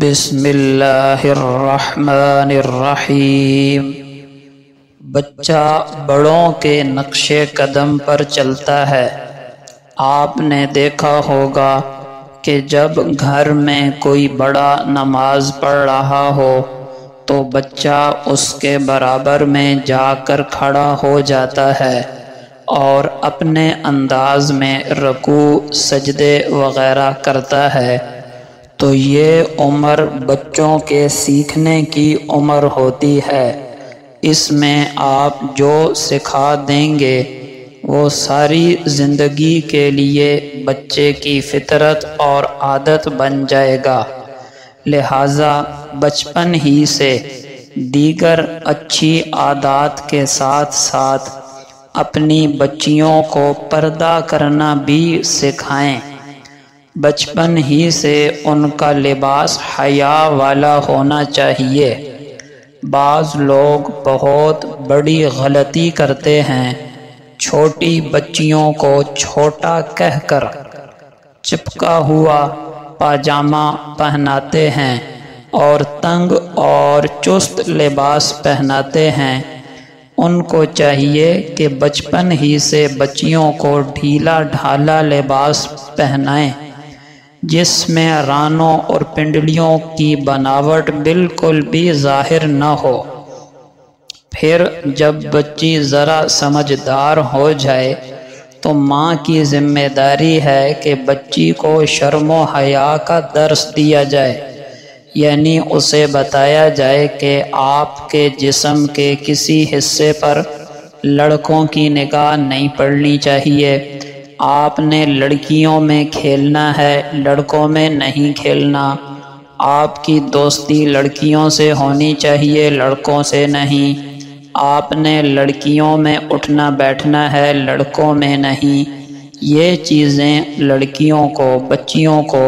بسم اللہ الرحمن الرحیم۔ بچہ بڑوں کے نقش قدم پر چلتا ہے۔ آپ نے دیکھا ہوگا کہ جب گھر میں کوئی بڑا نماز پڑھ رہا ہو تو بچہ اس کے برابر میں جا کر کھڑا ہو جاتا ہے اور اپنے انداز میں رکوع، سجدے وغیرہ کرتا ہے۔ تو یہ عمر بچوں کے سیکھنے کی عمر ہوتی ہے۔ اس میں آپ جو سکھا دیں گے وہ ساری زندگی کے لیے بچے کی فطرت اور عادت بن جائے گا۔ لہٰذا بچپن ہی سے دیگر اچھی عادات کے ساتھ ساتھ اپنی بچیوں کو پردہ کرنا بھی سکھائیں۔ بچپن ہی سے ان کا لباس حیا والا ہونا چاہیے۔ بعض لوگ بہت بڑی غلطی کرتے ہیں، چھوٹی بچیوں کو چھوٹا کہہ کر چپکا ہوا پاجامہ پہناتے ہیں اور تنگ اور چست لباس پہناتے ہیں۔ ان کو چاہیے کہ بچپن ہی سے بچیوں کو ڈھیلا ڈھالا لباس پہنائیں، جس میں رانوں اور پنڈلیوں کی بناوٹ بالکل بھی ظاہر نہ ہو۔ پھر جب بچی ذرا سمجھدار ہو جائے تو ماں کی ذمہ داری ہے کہ بچی کو شرم و حیا کا درس دیا جائے، یعنی اسے بتایا جائے کہ آپ کے جسم کے کسی حصے پر لڑکوں کی نگاہ نہیں پڑنی چاہیے۔ آپ نے لڑکیوں میں کھیلنا ہے، لڑکوں میں نہیں کھیلنا۔ آپ کی دوستی لڑکیوں سے ہونی چاہیے، لڑکوں سے نہیں۔ آپ نے لڑکیوں میں اٹھنا بیٹھنا ہے، لڑکوں میں نہیں۔ یہ چیزیں لڑکیوں کو، بچیوں کو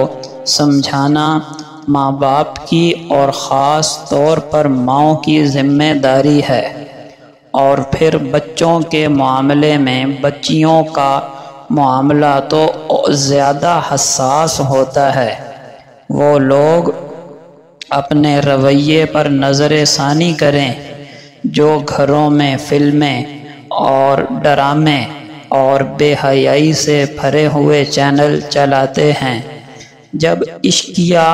سمجھانا ماں باپ کی اور خاص طور پر ماؤں کی ذمہ داری ہے۔ اور پھر بچوں کے معاملے میں بچیوں کا معاملہ تو زیادہ حساس ہوتا ہے۔ وہ لوگ اپنے رویے پر نظر ثانی کریں جو گھروں میں فلمیں اور ڈرامے اور بے حیائی سے بھرے ہوئے چینل چلاتے ہیں۔ جب عشقیہ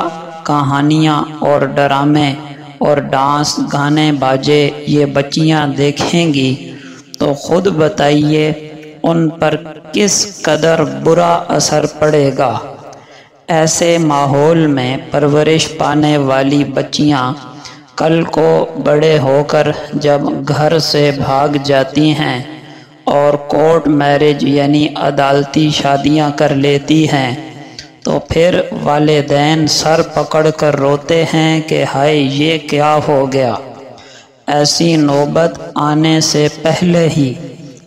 کہانیاں اور ڈرامے اور ڈانس، گانے باجے یہ بچیاں دیکھیں گی تو خود بتائیے ان پر کس قدر برا اثر پڑے گا۔ ایسے ماحول میں پرورش پانے والی بچیاں کل کو بڑے ہو کر جب گھر سے بھاگ جاتی ہیں اور کورٹ میرج یعنی عدالتی شادیاں کر لیتی ہیں تو پھر والدین سر پکڑ کر روتے ہیں کہ ہائے یہ کیا ہو گیا۔ ایسی نوبت آنے سے پہلے ہی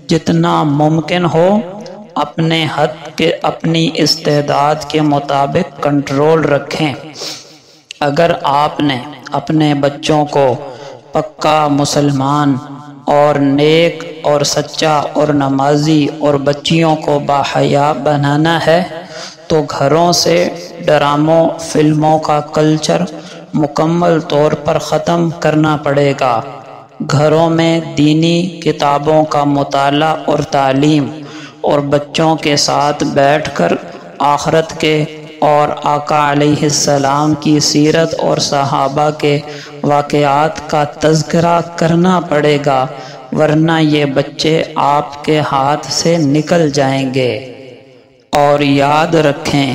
جتنا ممکن ہو اپنے حد کے، اپنی استعداد کے مطابق کنٹرول رکھیں۔ اگر آپ نے اپنے بچوں کو پکا مسلمان اور نیک اور سچا اور نمازی اور بچیوں کو باحیا بنانا ہے تو گھروں سے ڈراموں، فلموں کا کلچر مکمل طور پر ختم کرنا پڑے گا۔ گھروں میں دینی کتابوں کا مطالعہ اور تعلیم اور بچوں کے ساتھ بیٹھ کر آخرت کے اور آقا علیہ السلام کی سیرت اور صحابہ کے واقعات کا تذکرہ کرنا پڑے گا، ورنہ یہ بچے آپ کے ہاتھ سے نکل جائیں گے۔ اور یاد رکھیں،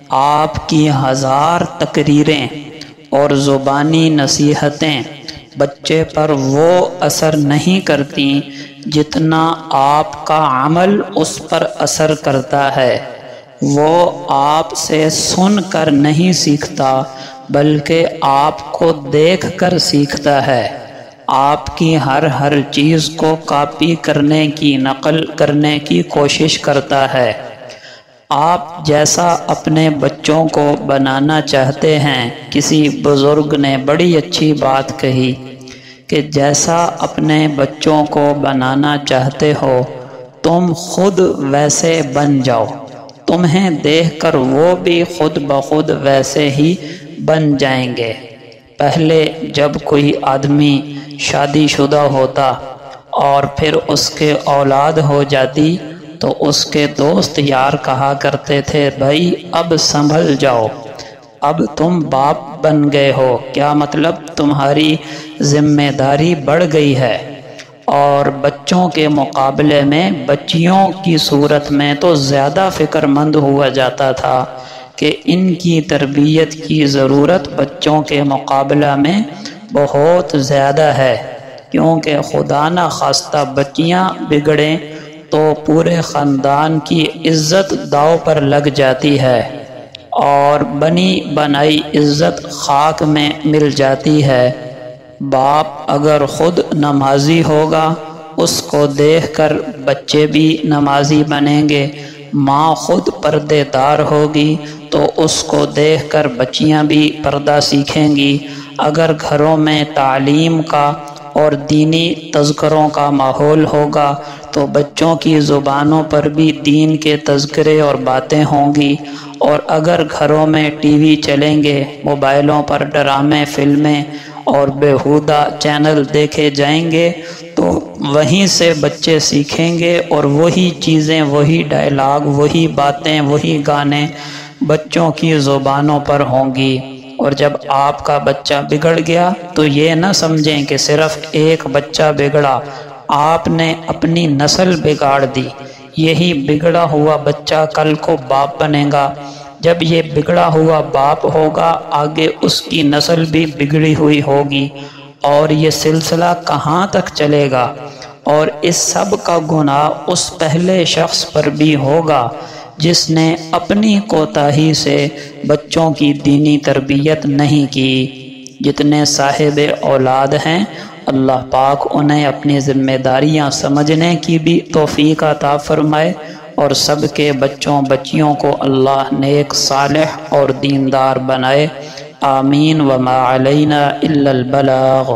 آپ کی 1000 تقریریں اور زبانی نصیحتیں بچے پر وہ اثر نہیں کرتی جتنا آپ کا عمل اس پر اثر کرتا ہے۔ وہ آپ سے سن کر نہیں سیکھتا بلکہ آپ کو دیکھ کر سیکھتا ہے۔ آپ کی ہر چیز کو کاپی کرنے کی، نقل کرنے کی کوشش کرتا ہے۔ آپ جیسا اپنے بچوں کو بنانا چاہتے ہیں، کسی بزرگ نے بڑی اچھی بات کہی کہ جیسا اپنے بچوں کو بنانا چاہتے ہو تم خود ویسے بن جاؤ، تمہیں دیکھ کر وہ بھی خود بخود ویسے ہی بن جائیں گے۔ پہلے جب کوئی آدمی شادی شدہ ہوتا اور پھر اس کے اولاد ہو جاتی تو اس کے دوست یار کہا کرتے تھے بھائی اب سنبھل جاؤ، اب تم باپ بن گئے ہو، کیا مطلب تمہاری ذمہ داری بڑھ گئی ہے۔ اور بچوں کے مقابلے میں بچیوں کی صورت میں تو زیادہ فکر مند ہوا جاتا تھا کہ ان کی تربیت کی ضرورت بچوں کے مقابلہ میں بہت زیادہ ہے، کیونکہ خدا نہ خواستہ بچیاں بگڑیں تو پورے خاندان کی عزت داؤ پر لگ جاتی ہے اور بنی بنائی عزت خاک میں مل جاتی ہے۔ باپ اگر خود نمازی ہوگا اس کو دیکھ کر بچے بھی نمازی بنیں گے، ماں خود پردے دار ہوگی تو اس کو دیکھ کر بچیاں بھی پردہ سیکھیں گی۔ اگر گھروں میں تعلیم کا اور دینی تذکروں کا ماحول ہوگا تو بچوں کی زبانوں پر بھی دین کے تذکرے اور باتیں ہوں گی، اور اگر گھروں میں ٹی وی چلیں گے، موبائلوں پر ڈرامے، فلمیں اور بیہودہ چینل دیکھے جائیں گے تو وہیں سے بچے سیکھیں گے، اور وہی چیزیں، وہی ڈائلاگ، وہی باتیں، وہی گانے بچوں کی زبانوں پر ہوں گی۔ اور جب آپ کا بچہ بگڑ گیا تو یہ نہ سمجھیں کہ صرف ایک بچہ بگڑا، آپ نے اپنی نسل بگاڑ دی۔ یہی بگڑا ہوا بچہ کل کو باپ بنے گا، جب یہ بگڑا ہوا باپ ہوگا آگے اس کی نسل بھی بگڑی ہوئی ہوگی، اور یہ سلسلہ کہاں تک چلے گا؟ اور اس سب کا گناہ اس پہلے شخص پر بھی ہوگا جس نے اپنی کوتاہی سے بچوں کی دینی تربیت نہیں کی۔ جتنے صاحب اولاد ہیں اللہ پاک انہیں اپنی ذمہ داریاں سمجھنے کی بھی توفیق عطا فرمائے، اور سب کے بچوں بچیوں کو اللہ نیک صالح اور دیندار بنائے۔ آمین۔ وما علینا الا البلاغ۔